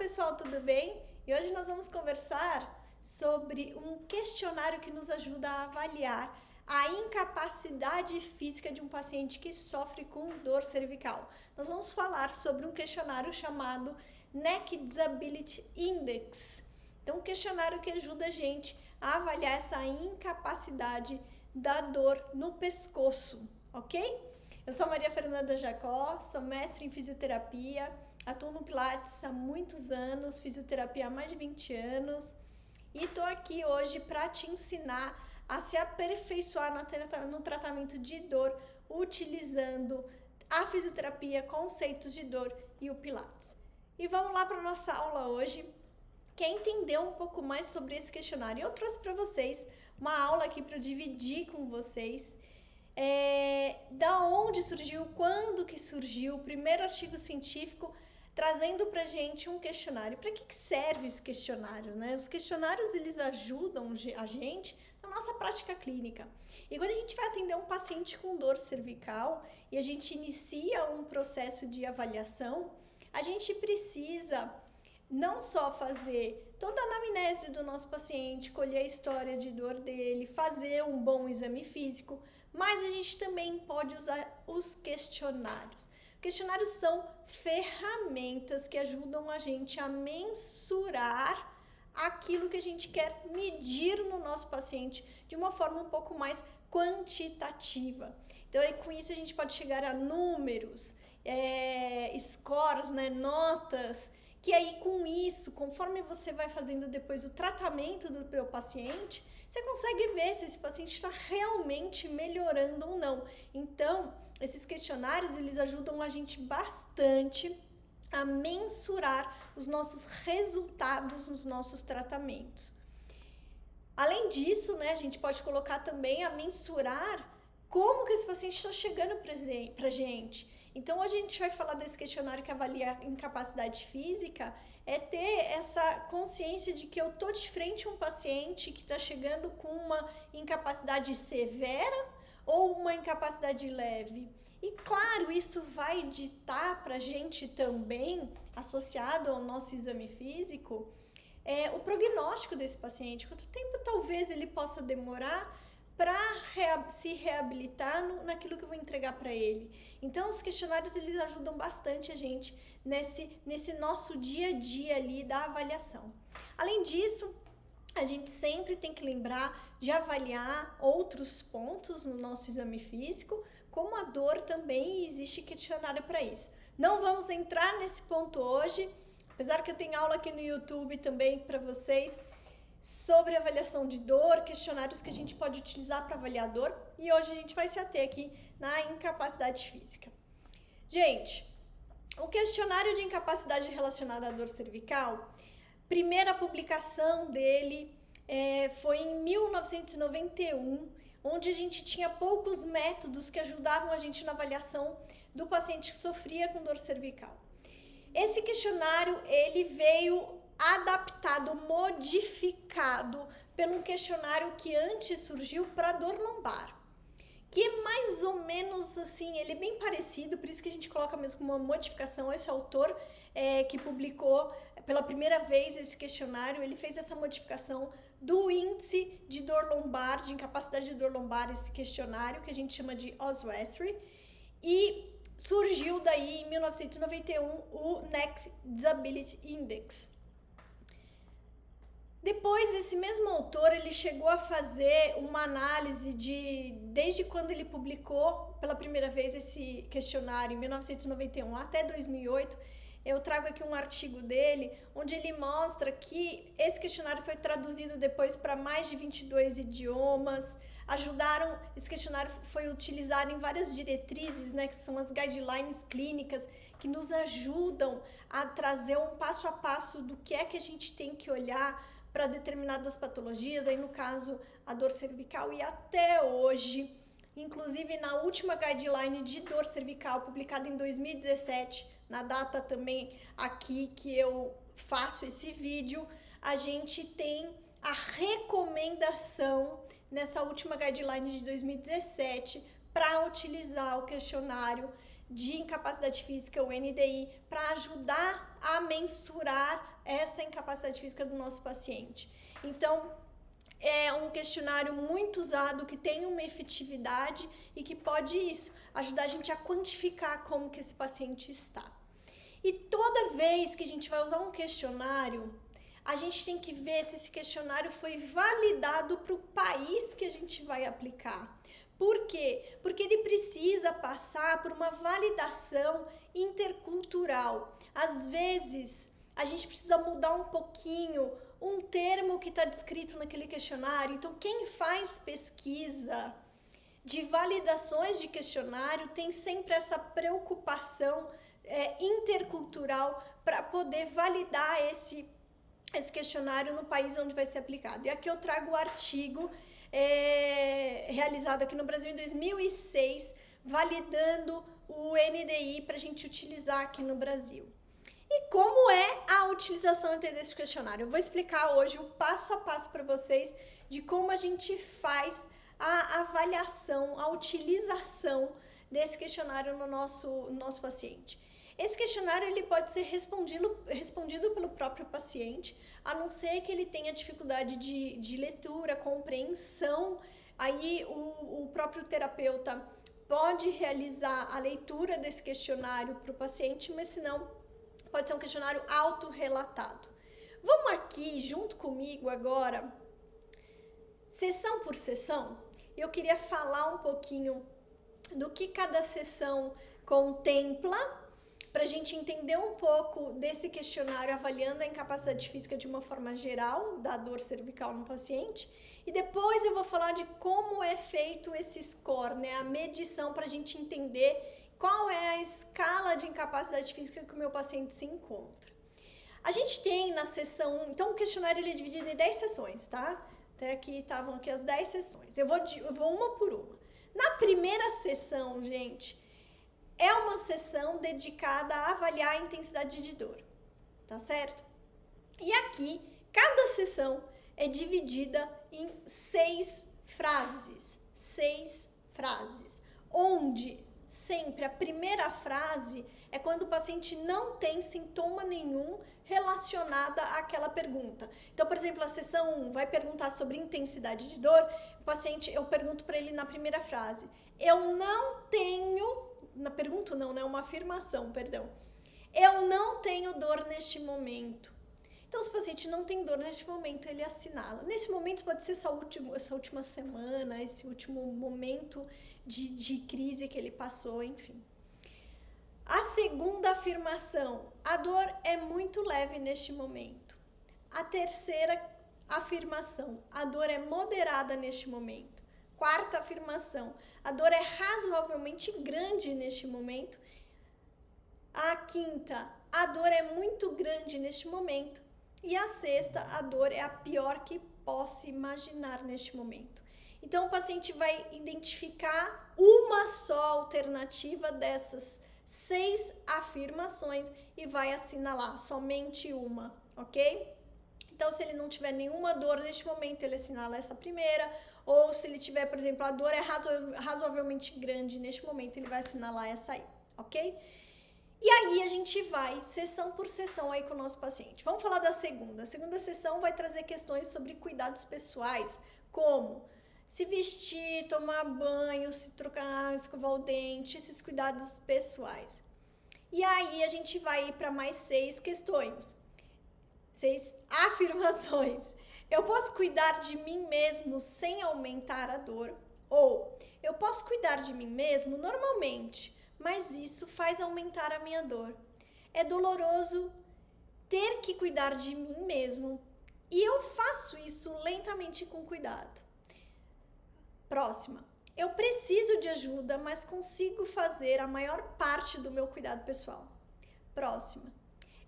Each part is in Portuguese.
pessoal, tudo bem? E hoje nós vamos conversar sobre um questionário que nos ajuda a avaliar a incapacidade física de um paciente que sofre com dor cervical. Nós vamos falar sobre um questionário chamado Neck Disability Index. Então, um questionário que ajuda a gente a avaliar essa incapacidade da dor no pescoço, ok? Eu sou Maria Fernanda Jacó, sou mestre em fisioterapia, atuo no Pilates há muitos anos, fisioterapia há mais de 20 anos e estou aqui hoje para te ensinar a se aperfeiçoar no tratamento de dor utilizando a fisioterapia, conceitos de dor e o Pilates. E vamos lá para a nossa aula hoje. Quer entender um pouco mais sobre esse questionário? Eu trouxe para vocês uma aula aqui para dividir com vocês. Da onde surgiu, quando que surgiu, o primeiro artigo científico trazendo pra gente um questionário. Para que serve esse questionário, né? Os questionários, eles ajudam a gente na nossa prática clínica. E quando a gente vai atender um paciente com dor cervical e a gente inicia um processo de avaliação, a gente precisa não só fazer toda a anamnese do nosso paciente, colher a história de dor dele, fazer um bom exame físico, mas a gente também pode usar os questionários. Questionários são ferramentas que ajudam a gente a mensurar aquilo que a gente quer medir no nosso paciente de uma forma um pouco mais quantitativa. Então, com isso a gente pode chegar a números, scores, né, notas, que aí com isso, conforme você vai fazendo depois o tratamento do seu paciente, você consegue ver se esse paciente está realmente melhorando ou não. Então, esses questionários, eles ajudam a gente bastante a mensurar os nossos resultados nos nossos tratamentos. Além disso, né, a gente pode colocar também a mensurar como que esse paciente está chegando pra gente. Então, hoje a gente vai falar desse questionário que avalia a incapacidade física, ter essa consciência de que eu tô de frente a um paciente que está chegando com uma incapacidade severa ou uma incapacidade leve. E claro, isso vai ditar pra gente também, associado ao nosso exame físico, o prognóstico desse paciente. Quanto tempo talvez ele possa demorar para se reabilitar naquilo que eu vou entregar para ele. Então, os questionários, eles ajudam bastante a gente nesse nosso dia a dia ali da avaliação. Além disso, a gente sempre tem que lembrar de avaliar outros pontos no nosso exame físico, como a dor também, existe questionário para isso. Não vamos entrar nesse ponto hoje, apesar que eu tenho aula aqui no YouTube também para vocês, sobre avaliação de dor, questionários que a gente pode utilizar para avaliar a dor, e hoje a gente vai se ater aqui na incapacidade física. Gente, o questionário de incapacidade relacionada à dor cervical, primeira publicação dele foi em 1991, onde a gente tinha poucos métodos que ajudavam a gente na avaliação do paciente que sofria com dor cervical. Esse questionário, ele veio adaptado, modificado pelo um questionário que antes surgiu para dor lombar, que é mais ou menos assim, ele é bem parecido, por isso que a gente coloca mesmo como uma modificação. Esse autor que publicou pela primeira vez esse questionário, ele fez essa modificação do índice de dor lombar, de incapacidade de dor lombar, esse questionário que a gente chama de Oswestry, e surgiu daí em 1991 o Neck Disability Index. Depois, esse mesmo autor, ele chegou a fazer uma análise desde quando ele publicou pela primeira vez esse questionário, em 1991 até 2008, eu trago aqui um artigo dele, onde ele mostra que esse questionário foi traduzido depois para mais de 22 idiomas, esse questionário foi utilizado em várias diretrizes, né, que são as guidelines clínicas, que nos ajudam a trazer um passo a passo do que é que a gente tem que olhar para determinadas patologias, aí no caso a dor cervical, e até hoje, inclusive na última guideline de dor cervical, publicada em 2017, na data também aqui que eu faço esse vídeo, a gente tem a recomendação nessa última guideline de 2017 para utilizar o questionário de incapacidade física, o NDI, para ajudar a mensurar essa incapacidade física do nosso paciente. Então, é um questionário muito usado, que tem uma efetividade e que pode ajudar a gente a quantificar como que esse paciente está. E toda vez que a gente vai usar um questionário, a gente tem que ver se esse questionário foi validado para o país que a gente vai aplicar. Por quê? Porque ele precisa passar por uma validação intercultural. Às vezes, a gente precisa mudar um pouquinho um termo que está descrito naquele questionário. Então, quem faz pesquisa de validações de questionário tem sempre essa preocupação intercultural para poder validar esse questionário no país onde vai ser aplicado. E aqui eu trago o artigo realizado aqui no Brasil em 2006, validando o NDI para a gente utilizar aqui no Brasil. E como é a utilização desse questionário? Eu vou explicar hoje o passo a passo para vocês de como a gente faz a avaliação, a utilização desse questionário no nosso paciente. Esse questionário ele pode ser respondido pelo próprio paciente, a não ser que ele tenha dificuldade de leitura, compreensão. Aí o próprio terapeuta pode realizar a leitura desse questionário para o paciente, mas se não, pode ser um questionário autorrelatado. Vamos aqui junto comigo agora, sessão por sessão. Eu queria falar um pouquinho do que cada sessão contempla, para a gente entender um pouco desse questionário avaliando a incapacidade física de uma forma geral, da dor cervical no paciente. E depois eu vou falar de como é feito esse score, né? A medição, para a gente entender qual é a escala de incapacidade física que o meu paciente se encontra. A gente tem na sessão 1, então o questionário ele é dividido em 10 sessões, tá? Até aqui estavam aqui as 10 sessões. Eu vou uma por uma. Na primeira sessão, gente, é uma sessão dedicada a avaliar a intensidade de dor, tá certo? E aqui, cada sessão é dividida em 6 frases, onde sempre a primeira frase é quando o paciente não tem sintoma nenhum relacionada àquela pergunta. Então, por exemplo, a sessão 1 vai perguntar sobre intensidade de dor, eu pergunto para ele na primeira frase, eu não tenho, na pergunta não, né? Uma afirmação, perdão. Eu não tenho dor neste momento. Então, se o paciente não tem dor neste momento, ele assinala. Nesse momento pode ser essa última semana, esse último momento de crise que ele passou, enfim. A segunda afirmação, a dor é muito leve neste momento. A terceira afirmação, a dor é moderada neste momento. Quarta afirmação, a dor é razoavelmente grande neste momento. A quinta, a dor é muito grande neste momento. E a sexta, a dor é a pior que possa imaginar neste momento. Então, o paciente vai identificar uma só alternativa dessas 6 afirmações e vai assinalar somente uma, ok? Então, se ele não tiver nenhuma dor neste momento, ele assinala essa primeira. Ou se ele tiver, por exemplo, a dor é razoavelmente grande neste momento, ele vai assinalar essa aí, ok? E aí a gente vai sessão por sessão aí com o nosso paciente. Vamos falar da segunda. A segunda sessão vai trazer questões sobre cuidados pessoais, como se vestir, tomar banho, se trocar, escovar o dente, esses cuidados pessoais. E aí a gente vai ir para mais 6 questões, 6 afirmações. Eu posso cuidar de mim mesmo sem aumentar a dor? Ou eu posso cuidar de mim mesmo normalmente, mas isso faz aumentar a minha dor. É doloroso ter que cuidar de mim mesmo e eu faço isso lentamente e com cuidado. Próxima. Eu preciso de ajuda, mas consigo fazer a maior parte do meu cuidado pessoal. Próxima.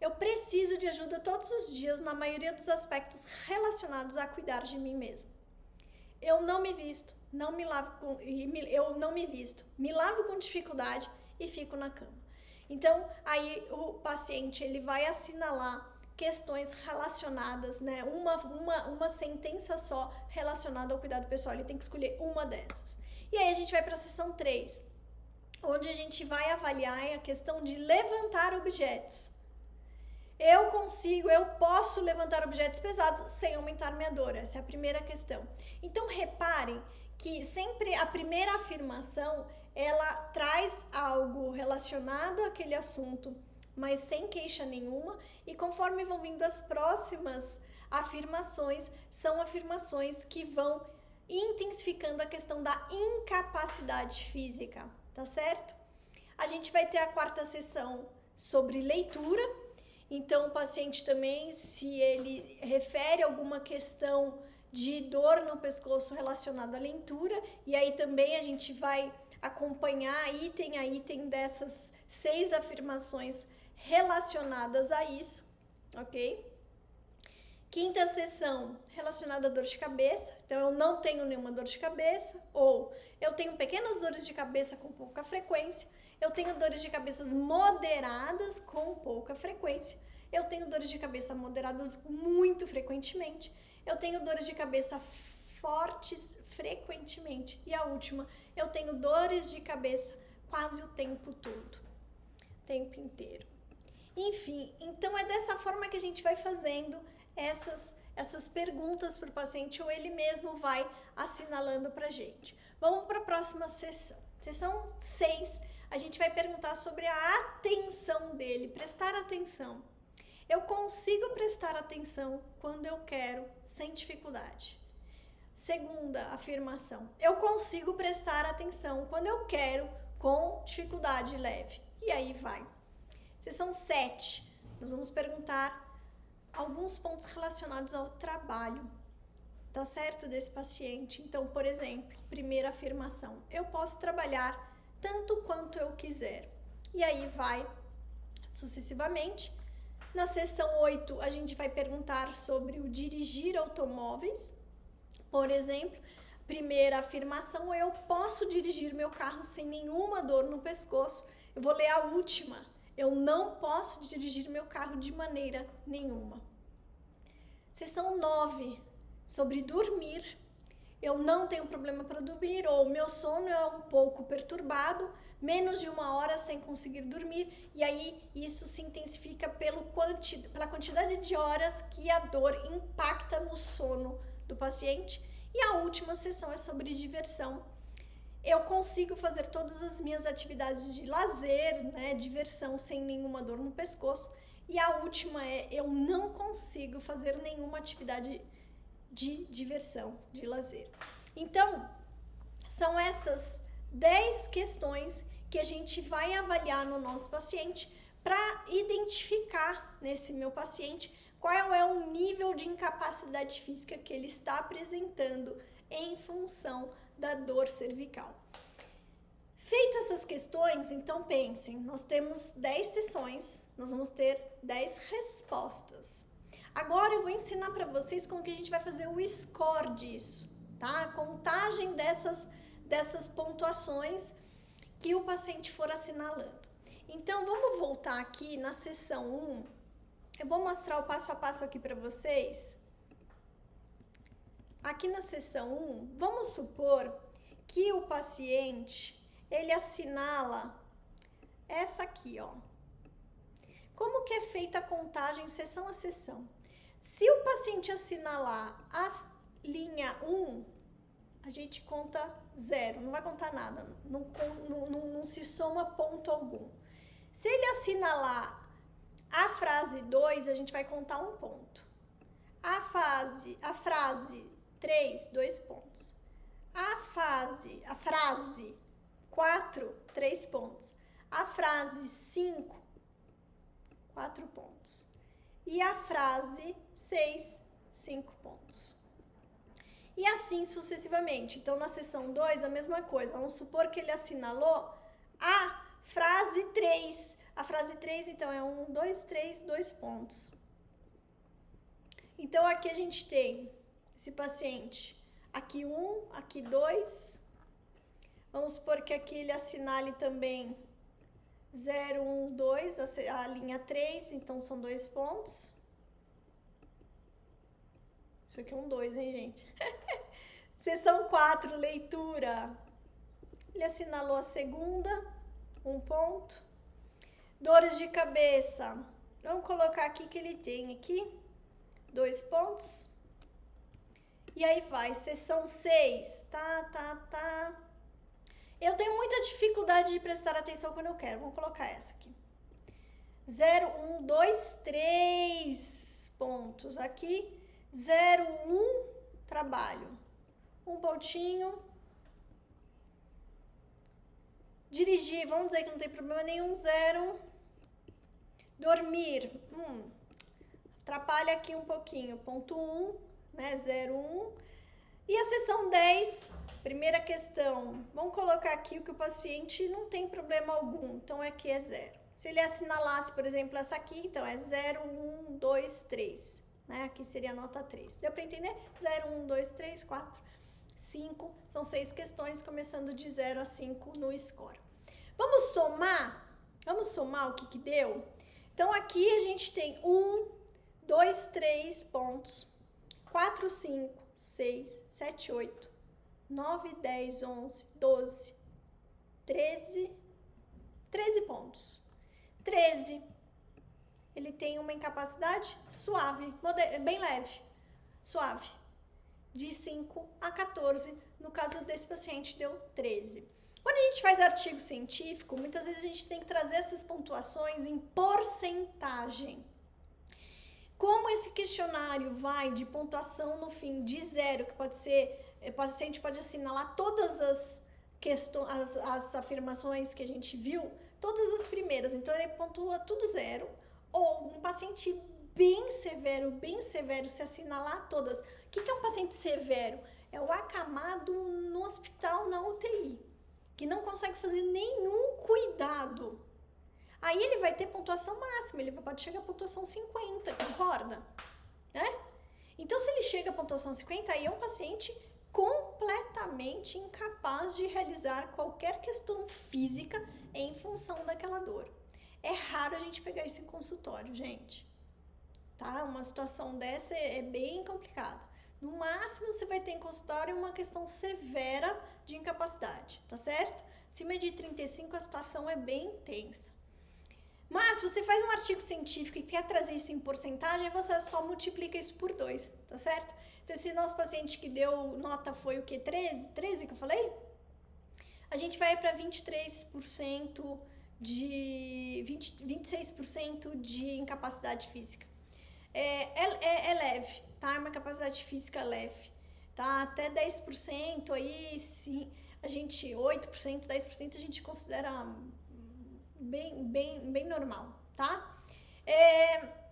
Eu preciso de ajuda todos os dias na maioria dos aspectos relacionados a cuidar de mim mesmo. Eu não me visto, me lavo com dificuldade e fico na cama. Então, aí o paciente ele vai assinalar questões relacionadas, né? Uma sentença só relacionada ao cuidado pessoal. Ele tem que escolher uma dessas. E aí a gente vai para a sessão 3. onde a gente vai avaliar a questão de levantar objetos. Eu posso levantar objetos pesados sem aumentar minha dor. Essa é a primeira questão. Então, reparem que sempre a primeira afirmação, ela traz algo relacionado àquele assunto, mas sem queixa nenhuma. E conforme vão vindo as próximas afirmações, são afirmações que vão intensificando a questão da incapacidade física, tá certo? A gente vai ter a quarta sessão sobre leitura. Então, o paciente também, se ele refere alguma questão de dor no pescoço relacionada à leitura, e aí também a gente vai acompanhar item a item dessas 6 afirmações relacionadas a isso, ok? Quinta sessão relacionada à dor de cabeça. Então, eu não tenho nenhuma dor de cabeça, ou eu tenho pequenas dores de cabeça com pouca frequência. Eu tenho dores de cabeça moderadas com pouca frequência. Eu tenho dores de cabeça moderadas muito frequentemente. Eu tenho dores de cabeça fortes frequentemente. E a última, eu tenho dores de cabeça quase o tempo todo, o tempo inteiro. Enfim, então é dessa forma que a gente vai fazendo essas perguntas para o paciente, ou ele mesmo vai assinalando para a gente. Vamos para a próxima sessão. Sessão 6, a gente vai perguntar sobre a atenção dele, prestar atenção. Eu consigo prestar atenção quando eu quero, sem dificuldade. Segunda afirmação, eu consigo prestar atenção quando eu quero, com dificuldade leve. E aí vai. Sessão 7, nós vamos perguntar alguns pontos relacionados ao trabalho, tá certo, desse paciente. Então, por exemplo, primeira afirmação, eu posso trabalhar tanto quanto eu quiser. E aí vai sucessivamente. Na sessão 8, a gente vai perguntar sobre o dirigir automóveis. Por exemplo, primeira afirmação, eu posso dirigir meu carro sem nenhuma dor no pescoço. Eu vou ler a última. Eu não posso dirigir meu carro de maneira nenhuma. Sessão 9, sobre dormir. Eu não tenho problema para dormir, ou meu sono é um pouco perturbado, menos de 1 hora sem conseguir dormir, e aí isso se intensifica pela quantidade de horas que a dor impacta no sono do paciente. E a última sessão é sobre diversão. Eu consigo fazer todas as minhas atividades de lazer, né, diversão, sem nenhuma dor no pescoço. E a última é, eu não consigo fazer nenhuma atividade de diversão, de lazer. Então, são essas 10 questões que a gente vai avaliar no nosso paciente para identificar nesse meu paciente qual é o nível de incapacidade física que ele está apresentando em função da dor cervical. Feito essas questões, então pensem, nós temos 10 sessões, nós vamos ter 10 respostas. Agora eu vou ensinar para vocês como que a gente vai fazer o score disso, tá? A contagem dessas pontuações que o paciente for assinalando. Então, vamos voltar aqui na sessão 1. Eu vou mostrar o passo a passo aqui para vocês. Aqui na sessão 1, vamos supor que o paciente, ele assinala essa aqui, ó. Como que é feita a contagem sessão a sessão? Se o paciente assinalar a linha 1, a gente conta 0, não vai contar nada, não se soma ponto algum. Se ele assinalar a frase 2, a gente vai contar 1 ponto. A frase 3, 2 pontos. A frase 4, 3 pontos. A frase 5, 4 pontos. E a frase 6, 5 pontos. E assim sucessivamente. Então, na sessão 2, a mesma coisa. Vamos supor que ele assinalou a frase 3. A frase 3, então, é 1, 2, 3, 2 pontos. Então, aqui a gente tem esse paciente. Aqui 1, aqui 2. Vamos supor que aqui ele assinale também 0, 1, 2, a linha 3, então são 2 pontos. Isso aqui é um 2, hein, gente? Sessão 4, leitura. Ele assinalou a segunda, 1 ponto. Dores de cabeça, vamos colocar aqui que ele tem aqui 2 pontos. E aí vai, seção 6, tá. Eu tenho muita dificuldade de prestar atenção quando eu quero, vamos colocar essa aqui. 0, 1, 2, 3 pontos aqui, 0, 1, trabalho. 1 pontinho. Dirigir, vamos dizer que não tem problema nenhum, 0. Dormir, atrapalha aqui um pouquinho, ponto 1, né, 0, 1. E a seção 10, primeira questão, vamos colocar aqui o que o paciente não tem problema algum, então aqui é 0. Se ele assinalasse, por exemplo, essa aqui, então é 0, 1, 2, 3, né, aqui seria a nota 3. Deu para entender? 0, 1, 2, 3, 4, 5, são 6 questões, começando de 0 a 5 no score. Vamos somar o que deu? Então, aqui a gente tem 1, 2, 3 pontos, 4, 5, 6, 7, 8, 9, 10, 11, 12, 13 pontos. 13, ele tem uma incapacidade suave, bem leve, suave, de 5 a 14, no caso desse paciente deu 13. Quando a gente faz artigo científico, muitas vezes a gente tem que trazer essas pontuações em porcentagem. Como esse questionário vai de pontuação no fim de 0, que pode ser, o paciente pode assinalar todas as afirmações que a gente viu, todas as primeiras, então ele pontua tudo 0, ou um paciente bem severo, se assinalar todas. O que é um paciente severo? É o acamado no hospital, na UTI, que não consegue fazer nenhum cuidado. Aí ele vai ter pontuação máxima, ele pode chegar a pontuação 50, concorda? Né? Então, se ele chega a pontuação 50, aí é um paciente completamente incapaz de realizar qualquer questão física em função daquela dor. É raro a gente pegar isso em consultório, gente. Tá? Uma situação dessa é bem complicada. No máximo, você vai ter em consultório uma questão severa de incapacidade, tá certo? Acima de 35, a situação é bem tensa. Mas, se você faz um artigo científico e quer trazer isso em porcentagem, você só multiplica isso por 2, tá certo? Então, esse nosso paciente que deu nota foi o quê? 13 que eu falei? A gente vai para 26% 26% de incapacidade física. É leve, tá? É uma capacidade física leve, tá? Até 10% aí, sim, a gente, 8%, 10% a gente considera bem normal, tá?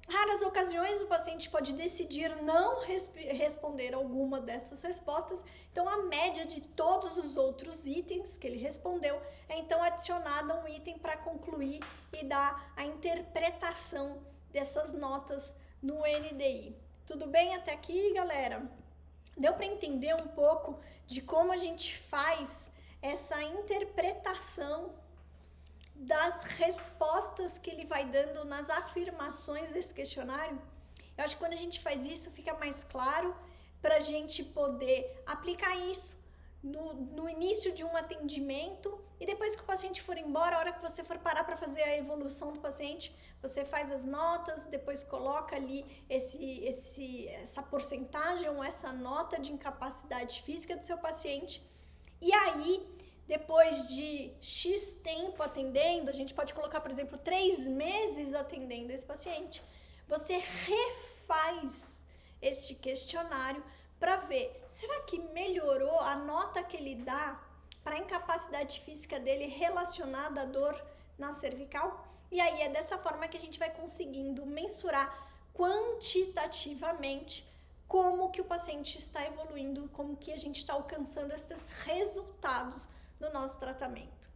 Raras ocasiões o paciente pode decidir não responder alguma dessas respostas, então a média de todos os outros itens que ele respondeu é então adicionada um item para concluir e dar a interpretação dessas notas no NDI. Tudo bem até aqui, galera? Deu para entender um pouco de como a gente faz essa interpretação das respostas que ele vai dando nas afirmações desse questionário? Eu acho que quando a gente faz isso, fica mais claro para a gente poder aplicar isso no início de um atendimento e depois que o paciente for embora, a hora que você for parar para fazer a evolução do paciente, você faz as notas, depois coloca ali essa porcentagem ou essa nota de incapacidade física do seu paciente. E aí, depois de X tempo atendendo, a gente pode colocar, por exemplo, 3 meses atendendo esse paciente, você refaz este questionário para ver, será que melhorou a nota que ele dá para a incapacidade física dele relacionada à dor na cervical? E aí é dessa forma que a gente vai conseguindo mensurar quantitativamente como que o paciente está evoluindo, como que a gente está alcançando esses resultados do nosso tratamento.